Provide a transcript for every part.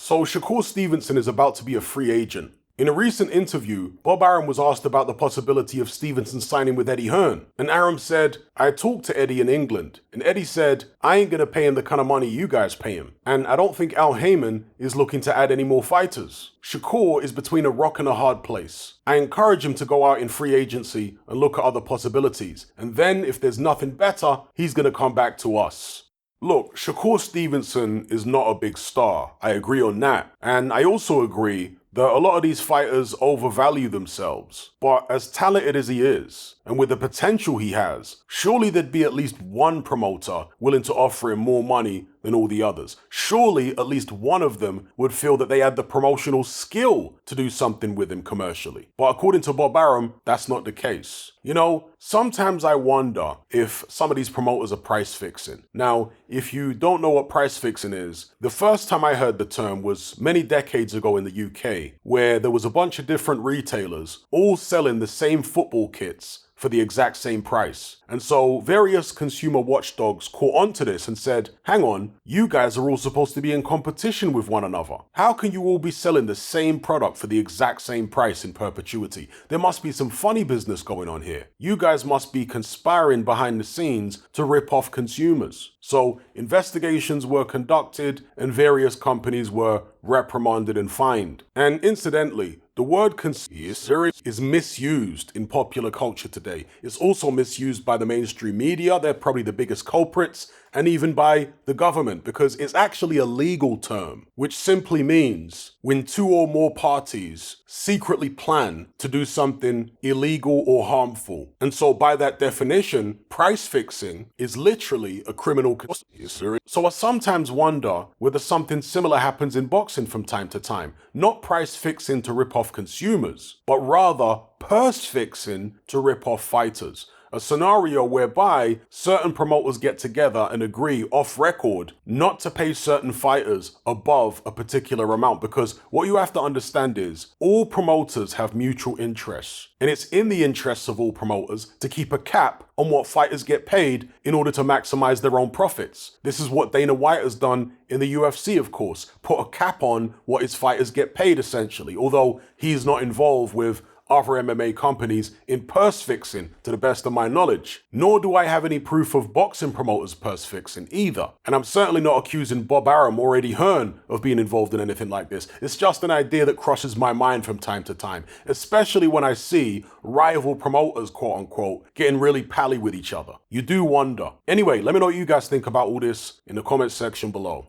So Shakur Stevenson is about to be a free agent. In a recent interview, Bob Arum was asked about the possibility of Stevenson signing with Eddie Hearn, and Arum said, "I talked to Eddie in England, and Eddie said, I ain't gonna pay him the kind of money you guys pay him, and I don't think Al Heyman is looking to add any more fighters. Shakur is between a rock and a hard place. I encourage him to go out in free agency and look at other possibilities, and then if there's nothing better, he's gonna come back to us." Look, Shakur Stevenson is not a big star. I agree on that. And I also agree that a lot of these fighters overvalue themselves. But as talented as he is, and with the potential he has, surely there'd be at least one promoter willing to offer him more money than all the others. Surely at least one of them would feel that they had the promotional skill to do something with him commercially. But according to Bob Arum, that's not the case. You know, sometimes I wonder if some of these promoters are price fixing. Now, if you don't know what price fixing is, the first time I heard the term was many decades ago in the UK, where there was a bunch of different retailers all selling the same football kits for the exact same price. And so various consumer watchdogs caught onto this and said, hang on, you guys are all supposed to be in competition with one another. How can you all be selling the same product for the exact same price in perpetuity? There must be some funny business going on here. You guys must be conspiring behind the scenes to rip off consumers. So investigations were conducted and various companies were reprimanded and fined. And incidentally, the word conspiracy is misused in popular culture today. It's also misused by the mainstream media. They're probably the biggest culprits, and even by the government, because it's actually a legal term, which simply means when two or more parties secretly plan to do something illegal or harmful. And so by that definition, price fixing is literally a criminal conspiracy. So I sometimes wonder whether something similar happens in boxing from time to time. Not price fixing to rip off consumers, but rather purse fixing to rip off fighters. A scenario whereby certain promoters get together and agree off record not to pay certain fighters above a particular amount, because what you have to understand is all promoters have mutual interests, and it's in the interests of all promoters to keep a cap on what fighters get paid in order to maximize their own profits. This is what Dana White has done in the UFC, of course, put a cap on what his fighters get paid essentially, although he's not involved with other MMA companies in purse fixing to the best of my knowledge. Nor do I have any proof of boxing promoters purse fixing either. And I'm certainly not accusing Bob Arum or Eddie Hearn of being involved in anything like this. It's just an idea that crosses my mind from time to time, especially when I see rival promoters, quote unquote, getting really pally with each other. You do wonder. Anyway, let me know what you guys think about all this in the comments section below.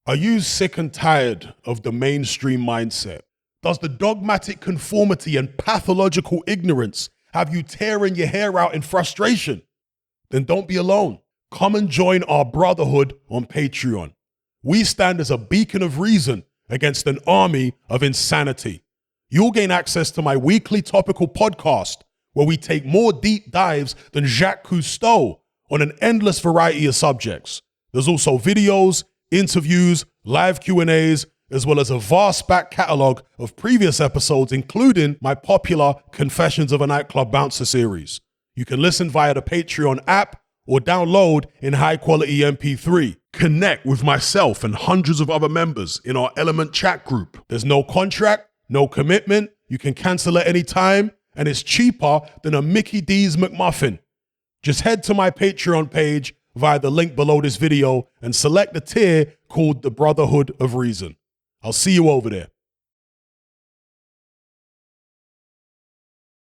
Are you sick and tired of the mainstream mindset? Does the dogmatic conformity and pathological ignorance have you tearing your hair out in frustration? Then don't be alone. Come and join our brotherhood on Patreon. We stand as a beacon of reason against an army of insanity. You'll gain access to my weekly topical podcast, where we take more deep dives than Jacques Cousteau on an endless variety of subjects. There's also videos, interviews, live Q&As, as well as a vast back catalogue of previous episodes, including my popular Confessions of a Nightclub Bouncer series. You can listen via the Patreon app or download in high-quality MP3. Connect with myself and hundreds of other members in our Element chat group. There's no contract, no commitment, you can cancel at any time, and it's cheaper than a Mickey D's McMuffin. Just head to my Patreon page via the link below this video and select the tier called the Brotherhood of Reason. I'll see you over there.